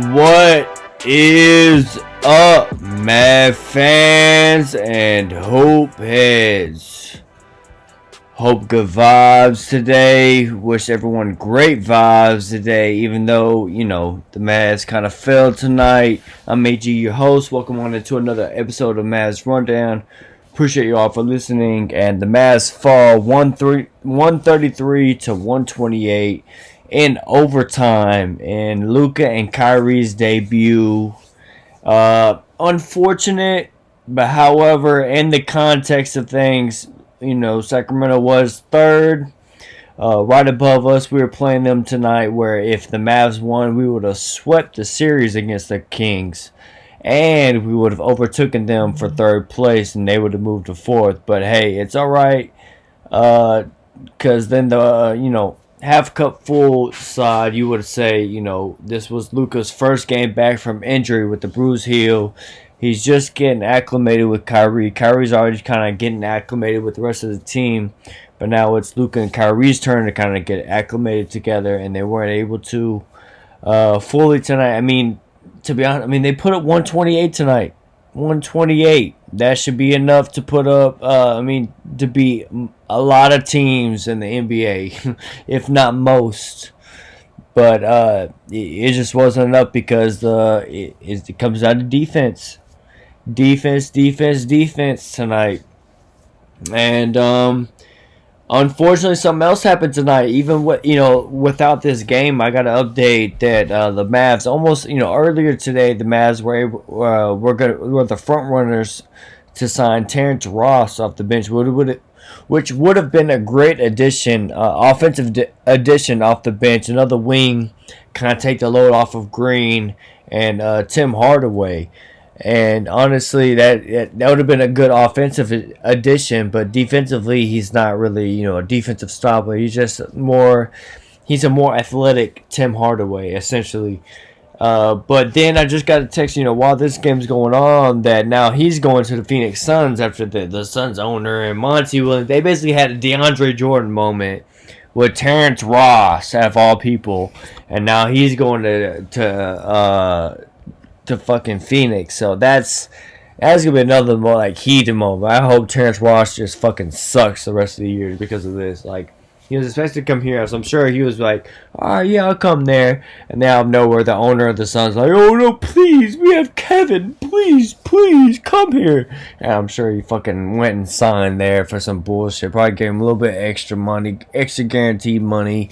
What is up, Mav fans and Hope heads? Hope good vibes today. Wish everyone great vibes today, even though, the Mavs kind of failed tonight. I'm AG, your host. Welcome on into another episode of Mavs Rundown. Appreciate you all for listening. And the Mavs fall 133 to 128 in overtime in Luka and Kyrie's debut. Unfortunate, but however, in the context of things, Sacramento was third, right above us. We were playing them tonight, where if the Mavs won, we would have swept the series against the Kings, and we would have overtaken them for third place, and they would have moved to fourth. But hey, it's all right, because then the half cup full side, you would say, this was Luka's first game back from injury with the bruised heel. He's just getting acclimated with Kyrie. Kyrie's already kind of getting acclimated with the rest of the team. But now it's Luka and Kyrie's turn to kind of get acclimated together, and they weren't able to fully tonight. I mean, to be honest, they put up 128 tonight. 128. That should be enough to put up, to beat a lot of teams in the NBA, if not most. But it just wasn't enough because it comes down to defense. Defense tonight. And unfortunately, something else happened tonight. Even without this game, I got to update that the Mavs almost, earlier today, the Mavs were the front runners to sign Terrence Ross off the bench, which would have been a great addition, offensive addition off the bench. Another wing, kind of take the load off of Green and Tim Hardaway. And honestly, that would have been a good offensive addition, but defensively, he's not really, a defensive stopper. He's a more athletic Tim Hardaway, essentially. But then I just got a text, while this game's going on, that now he's going to the Phoenix Suns after the Suns owner and Monty Williams. They basically had a DeAndre Jordan moment with Terrence Ross, out of all people, and now he's going to fucking Phoenix. So that's gonna be another more like heated moment. I hope Terrence Ross just fucking sucks the rest of the year because of this. Like, he was expected to come here, so I'm sure he was like, "Alright, yeah, I'll come there." And now out of nowhere, the owner of the Suns like, "Oh no, please, we have Kevin. Please come here." And I'm sure he fucking went and signed there for some bullshit. Probably gave him a little bit extra money, extra guaranteed money.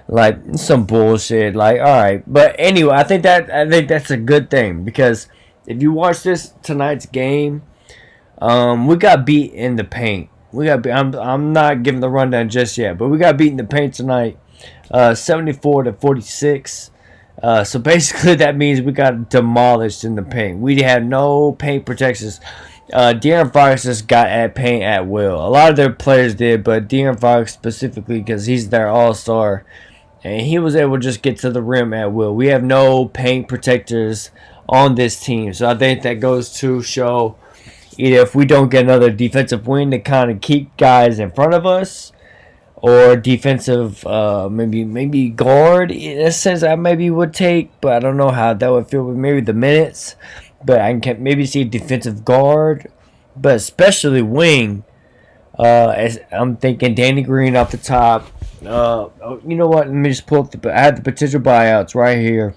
Like some bullshit. Like, all right, but anyway, I think that's a good thing, because if you watch tonight's game, we got beat in the paint. I'm not giving the rundown just yet, but we got beat in the paint tonight, 74 to 46. So basically, that means we got demolished in the paint. We had no paint protections. De'Aaron Fox just got at paint at will. A lot of their players did, but De'Aaron Fox specifically, because he's their all-star, and he was able to just get to the rim at will. We have no paint protectors on this team. So I think that goes to show, either if we don't get another defensive wing to kind of keep guys in front of us, or defensive, maybe guard, in a sense, I maybe would take, but I don't know how that would feel with maybe the minutes. But I can maybe see defensive guard, but especially wing. As I'm thinking Danny Green off the top. You know what? Let me just pull up I had the potential buyouts right here.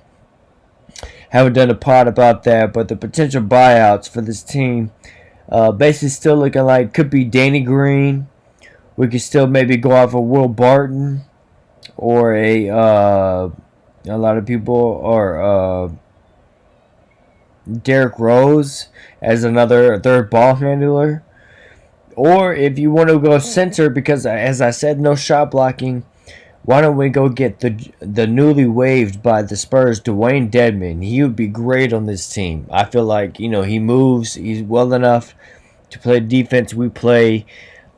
Haven't done a pod about that, but the potential buyouts for this team, basically still looking like could be Danny Green. We could still maybe go off of Will Barton, or a lot of people are Derrick Rose as another third ball handler. Or if you want to go center, because as I said, no shot blocking, why don't we go get the newly waived by the Spurs, Dwayne Dedmon? He would be great on this team. I feel like, he moves, he's well enough to play defense we play.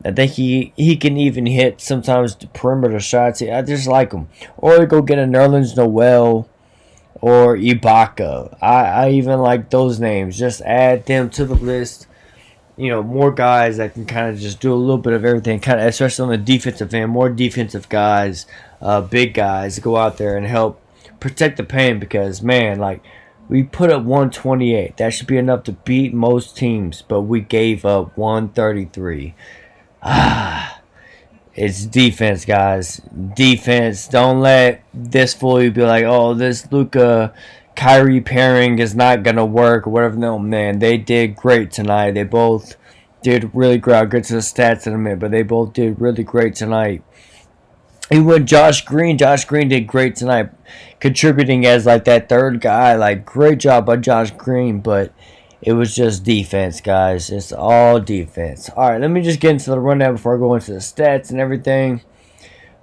I think he can even hit sometimes the perimeter shots. I just like him. Or go get a Nerlens Noel or Ibaka. I even like those names. Just add them to the list. More guys that can kind of just do a little bit of everything, kind of, especially on the defensive end, more defensive guys, big guys, go out there and help protect the paint because, man, like, we put up 128. That should be enough to beat most teams, but we gave up 133. It's defense, guys. Defense. Don't let this fool you be like, oh, this Luka Kyrie pairing is not going to work or whatever. No, man. They did great tonight. They both did really great. I'll get to the stats in a minute, but they both did really great tonight. Even with Josh Green did great tonight, contributing as like that third guy. Like, great job by Josh Green, but it was just defense, guys. It's all defense. All right, let me just get into the rundown before I go into the stats and everything.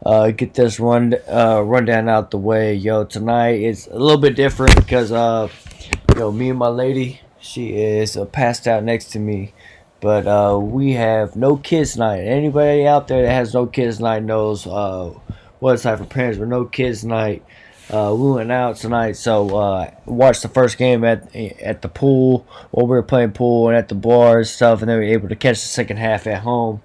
Get this rundown out the way. Yo, tonight it's a little bit different because me and my lady, she is passed out next to me. But we have no kids night. Anybody out there that has no kids night knows what it's like for parents with no kids night. We went out tonight, so watched the first game at the pool while we were playing pool and at the bar and stuff, and then we were able to catch the second half at home.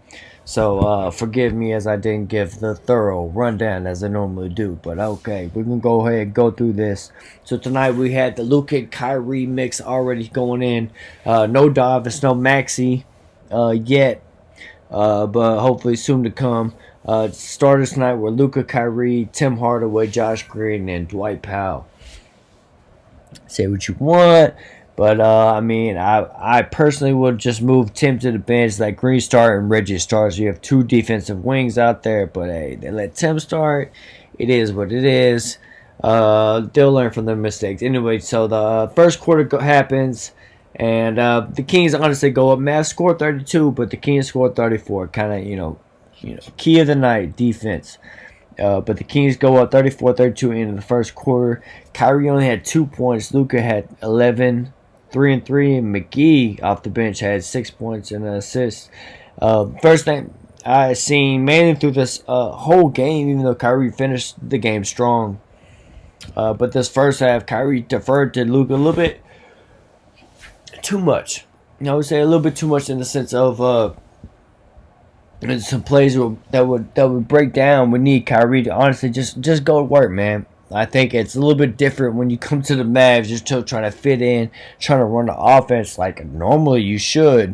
So forgive me as I didn't give the thorough rundown as I normally do, but okay, we can go ahead and go through this. So tonight we had the Luka Kyrie mix already going in. No Davis, no Maxey yet, but hopefully soon to come. Starters tonight were Luka Kyrie, Tim Hardaway, Josh Green, and Dwight Powell. Say what you want. But, I personally would just move Tim to the bench, like Green start and Reggie start. So you have two defensive wings out there. But, hey, they let Tim start. It is what it is. They'll learn from their mistakes. Anyway, so the first quarter happens. And the Kings honestly go up. Mavs scored 32, but the Kings scored 34. Kind of, key of the night, defense. But the Kings go up 34-32 into the first quarter. Kyrie only had 2 points. Luka had 11. 3 and 3, and McGee off the bench had 6 points and an assist. First thing I seen mainly through this whole game, even though Kyrie finished the game strong. But this first half, Kyrie deferred to Luka a little bit too much. I would say a little bit too much in the sense of some plays that would break down. We need Kyrie to honestly just go to work, man. I think it's a little bit different when you come to the Mavs. You're still trying to fit in, trying to run the offense like normally you should.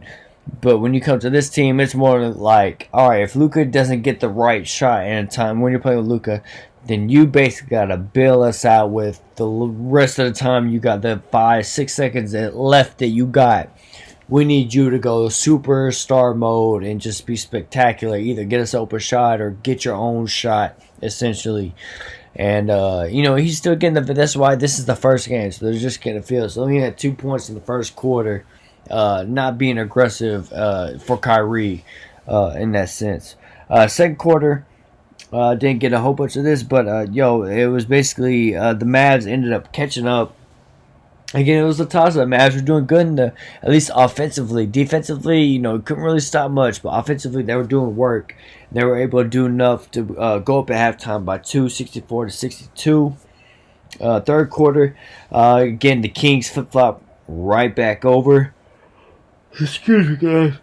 But when you come to this team, it's more like, all right, if Luka doesn't get the right shot in a time when you're playing with Luka, then you basically got to bail us out with the rest of the time. You got the 5-6 seconds left that you got. We need you to go superstar mode and just be spectacular. Either get us an open shot or get your own shot, essentially. And, he's still getting that's why this is the first game. So they're just getting a feel. So he had 2 points in the first quarter, not being aggressive for Kyrie in that sense. Second quarter, didn't get a whole bunch of this, but, it was basically the Mavs ended up catching up. Again, it was a toss-up. Mavs were doing good, at least offensively. Defensively, couldn't really stop much, but offensively, they were doing work. They were able to do enough to go up at halftime by 64-62. Third quarter, again, the Kings flip-flop right back over. Excuse me, guys.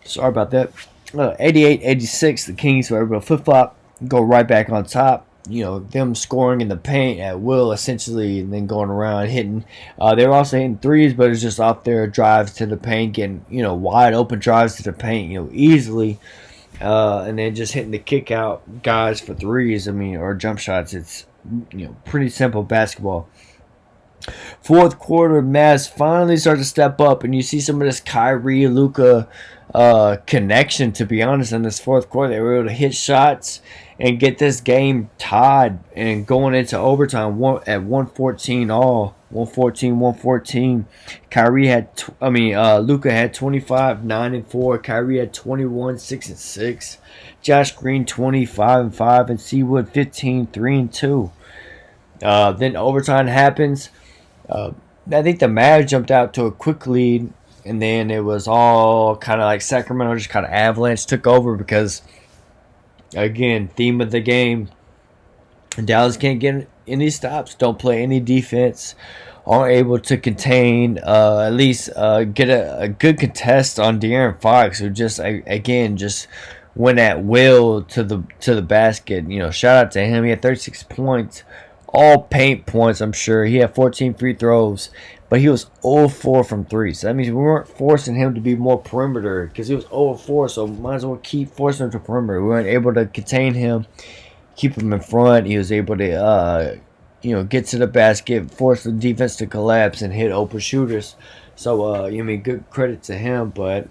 Sorry about that. 88-86, the Kings were able to flip-flop, go right back on top. Them scoring in the paint at will, essentially, and then going around hitting. They were also hitting threes, but it's just off their drives to the paint, getting, wide open drives to the paint, easily. And then just hitting the kick out guys for threes, or jump shots. It's, pretty simple basketball. Fourth quarter, Mavs finally start to step up, and you see some of this Kyrie, Luka connection, to be honest, in this fourth quarter. They were able to hit shots and get this game tied and going into overtime at 114 all. 114. Kyrie had, Luka had 25, 9 and 4. Kyrie had 21, 6 and 6. Josh Green 25 and 5, and Seawood 15, 3 and 2. Then overtime happens. I think the Mavs jumped out to a quick lead, and then it was all kind of like Sacramento just kind of avalanche took over because, again, theme of the game, Dallas can't get any stops, don't play any defense, aren't able to contain, at least get a good contest on De'Aaron Fox, who just went at will to the basket. Shout out to him. He had 36 points all paint points, I'm sure. He had 14 free throws, but he was 0-4 from 3. So that means we weren't forcing him to be more perimeter because he was 0-4, so might as well keep forcing him to perimeter. We weren't able to contain him, keep him in front. He was able to, get to the basket, force the defense to collapse, and hit open shooters. So, good credit to him, but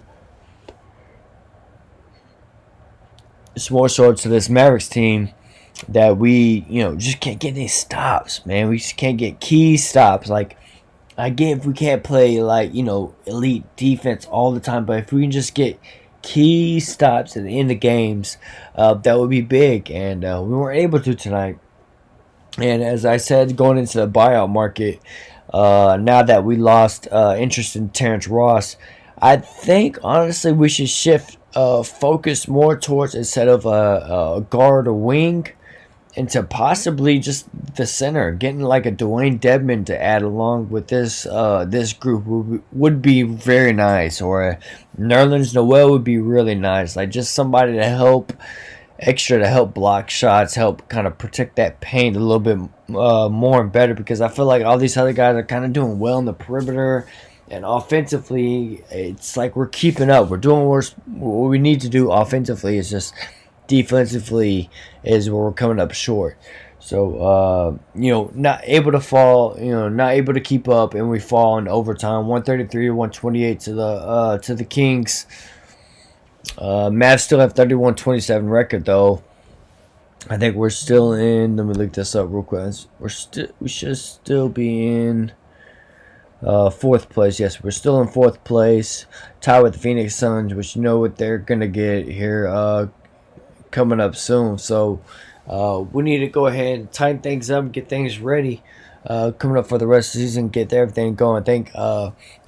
it's more so to this Mavericks team that we, just can't get any stops, man. We just can't get key stops. Like, I get if we can't play, like, elite defense all the time, but if we can just get key stops at the end of games, that would be big. And we weren't able to tonight. And as I said, going into the buyout market, now that we lost interest in Terrence Ross, I think, honestly, we should shift focus more towards, instead of a guard or wing, into possibly just the center, getting like a Dwayne Dedmon to add along with this group would be very nice, or a Nerlens Noel would be really nice. Like, just somebody to help block shots, help kind of protect that paint a little bit more and better, because I feel like all these other guys are kind of doing well in the perimeter. And offensively, it's like we're keeping up. We're doing what we need to do offensively. It's just defensively is where we're coming up short. So, not able to fall, not able to keep up, and we fall in overtime, 133 to 128 to the Kings. Mavs still have 31-27 record though. I think we're still in. Let me look this up real quick. We should still be in fourth place. Yes, we're still in fourth place, tied with the Phoenix Suns, which you know what they're gonna get here coming up soon. So we need to go ahead and tighten things up, get things ready coming up for the rest of the season, get everything going. I think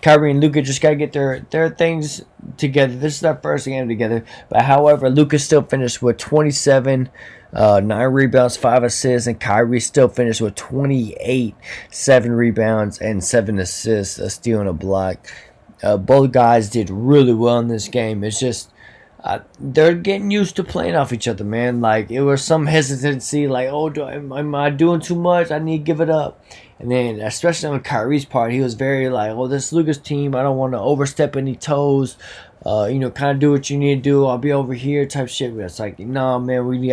Kyrie and Luka just gotta get their things together. This is their first game together, but however, Luka still finished with 27. 9 rebounds, 5 assists, and Kyrie still finished with 28, 7 rebounds, and 7 assists, a steal and a block. Both guys did really well in this game. It's just they're getting used to playing off each other, man. Like, it was some hesitancy, like, oh, am I doing too much? I need to give it up. And then, especially on Kyrie's part, he was very like, oh, this is Luka's team. I don't want to overstep any toes. Kind of do what you need to do. I'll be over here type shit. But it's like, no, man, you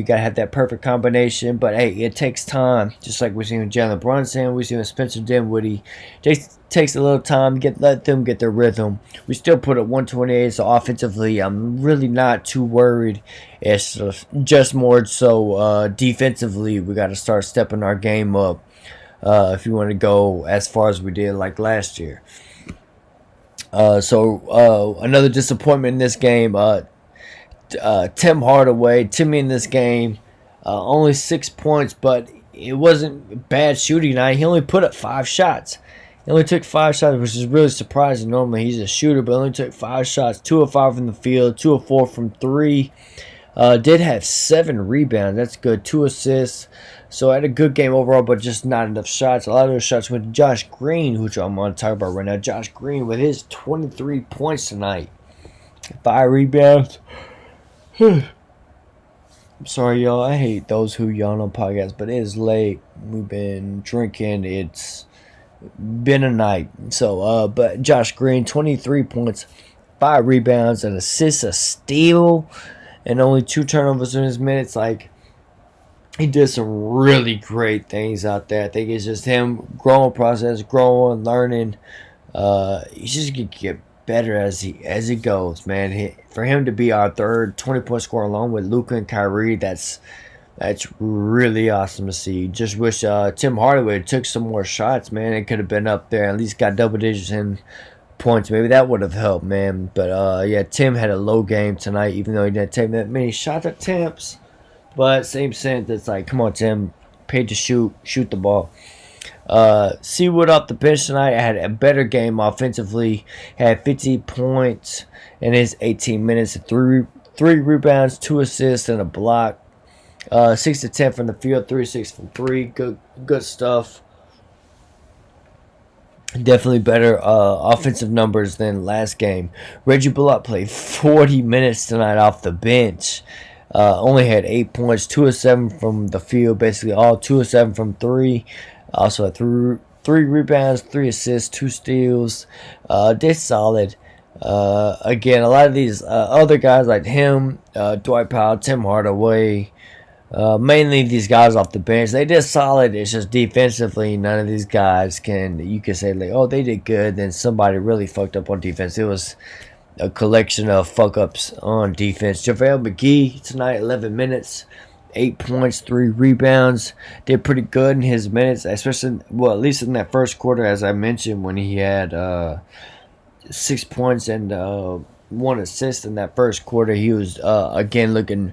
got to have that perfect combination. But, hey, it takes time. Just like we're seeing Jalen Brunson, we're seeing Spencer Dinwiddie. Takes a little time, let them get their rhythm. We still put it 128, so offensively, I'm really not too worried. It's just more so defensively, we got to start stepping our game up if you want to go as far as we did like last year. Another disappointment in this game, Tim Hardaway. Timmy in this game, only 6 points, but it wasn't bad shooting night. He only put up 5 shots. He only took 5 shots, which is really surprising. Normally he's a shooter, but only took 5 shots. 2 of 5 from the field, 2 of 4 from 3. Did have 7 rebounds. That's good. 2 assists. So I had a good game overall, but just not enough shots. A lot of those shots went to Josh Green, which I'm going to talk about right now. Josh Green with his 23 points tonight. 5 rebounds. I'm sorry, y'all. I hate those who yawn on podcasts, but it is late. We've been drinking. It's been a night. So, but Josh Green, 23 points, 5 rebounds, an assist, a steal, and only 2 turnovers in his minutes. Like, he did some really great things out there. I think it's just him growing process, growing, learning. He's just gonna get better as he goes, man. For him to be our third 20-point scorer along with Luka and Kyrie, that's really awesome to see. Just wish Tim Hardaway took some more shots, man. It could have been up there, at least got double digits in points. Maybe that would have helped, man. But yeah, Tim had a low game tonight, even though he didn't take that many shot attempts. But same sense, it's like, come on, Tim, paid to shoot the ball. Seawood off the bench tonight had a better game offensively. Had 50 points in his 18 minutes, 3 rebounds, 2 assists, and a block. 6 of 10 from the field, 3-6 from 3. Good stuff. Definitely better offensive numbers than last game. Reggie Bullock played 40 minutes tonight off the bench. Only had 8 points, 2 of 7 from the field, basically all 2 of 7 from three. Also had three rebounds, 3 assists, 2 steals. Did solid. Again, a lot of these other guys like him, Dwight Powell, Tim Hardaway, mainly these guys off the bench, they did solid. It's just defensively, none of these guys you can say like, oh, they did good. Then somebody really fucked up on defense. It was a collection of fuck ups on defense. JaVale McGee tonight, 11 minutes, 8 points, 3 rebounds. Did pretty good in his minutes, especially, well, at least in that first quarter, as I mentioned, when he had 6 points and 1 assist in that first quarter. He was again looking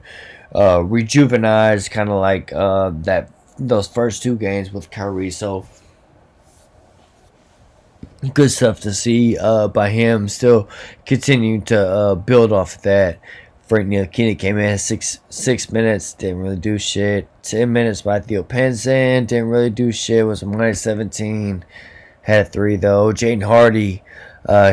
rejuvenized, kind of like those first 2 games with Kyrie. So good stuff to see by him. Still continuing to build off of that. Frank Ntilikina came in at 6 minutes, didn't really do shit. 10 minutes by Theo Pinson, didn't really do shit. Was a minus 17. Had a 3 though. Jaden Hardy,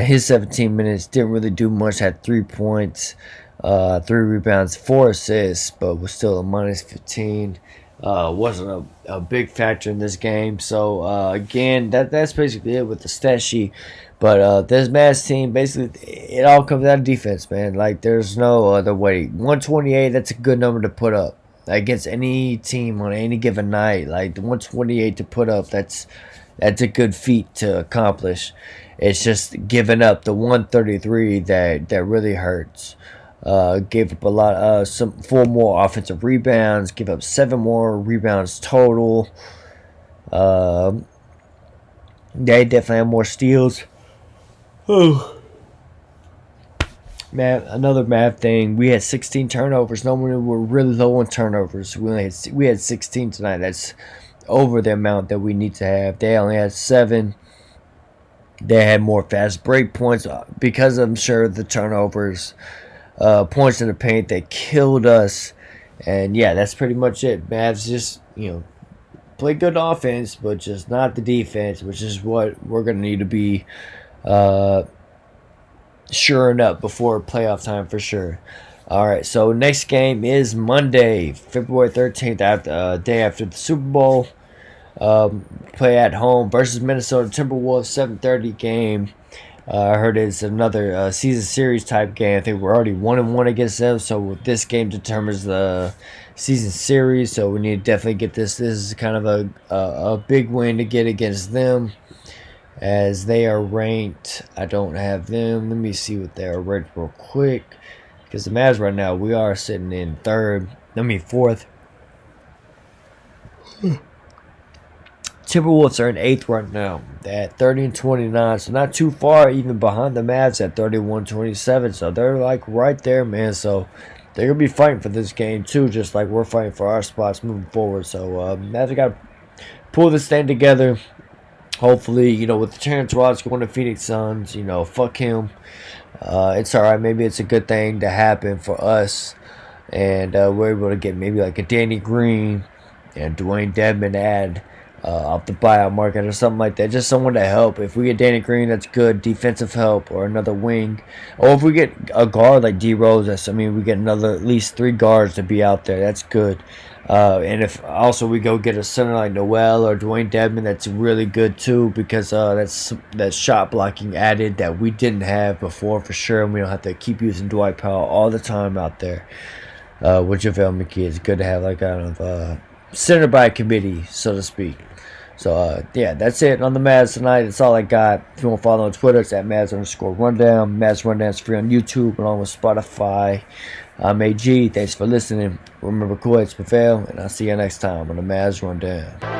his 17 minutes didn't really do much. Had 3 points, 3 rebounds, 4 assists, but was still a minus 15. Wasn't a big factor in this game. So again, that's basically it with the stat sheet. But this Mavs team, basically, it all comes down to defense, man. Like, there's no other way. 128, that's a good number to put up against any team on any given night. Like, the 128 to put up, that's a good feat to accomplish. It's just giving up the 133 that really hurts. Gave up a lot, 4 more offensive rebounds. Give up 7 more rebounds total. They definitely have more steals. Man, another Mav thing. We had 16 turnovers. Normally we're really low on turnovers. We had 16 tonight. That's over the amount that we need to have. They only had 7. They had more fast break points because I'm sure the turnovers, points in the paint that killed us. And yeah, that's pretty much it. Mavs just play good offense, but just not the defense, which is what we're gonna need to be shoring up before playoff time for sure. All right, so next game is Monday, February 13th, day after the Super Bowl. Play at home versus Minnesota Timberwolves, 7:30 game. I heard it's another season series type game. I think we're already 1-1 against them, so this game determines the season series. So we need to definitely get this. This is kind of a big win to get against them, as they are ranked. I don't have them. Let me see what they are ranked real quick, because the Mavs right now, we are sitting in fourth. Timberwolves are in 8th right now at 30-29, so not too far even behind the Mavs at 31-27. So they're like right there, man. So they're gonna be fighting for this game too, just like we're fighting for our spots moving forward. So Mavs got to pull this thing together. Hopefully, with the Terrence Ross going to Phoenix Suns, fuck him. It's all right. Maybe it's a good thing to happen for us, and we're able to get maybe like a Danny Green and Dwayne Dedmon add off the buyout market or something like that. Just someone to help. If we get Danny Green, that's good defensive help, or another wing, or if we get a guard like D Rose, we get at least 3 guards to be out there. That's good. And if also we go get a center like Noel or Dwayne Dedmon, that's really good too, because that's shot blocking added that we didn't have before for sure, and we don't have to keep using Dwight Powell all the time out there. With JaVale McGee, it's good to have like kind of center by committee, so to speak. So, yeah, that's it on the Mavs tonight. That's all I got. If you want to follow on Twitter, it's at Mavs_Rundown. Mavs Rundown is free on YouTube along with Spotify. I'm AG. Thanks for listening. Remember, cool, it's Pavel, and I'll see you next time on the Mavs Rundown.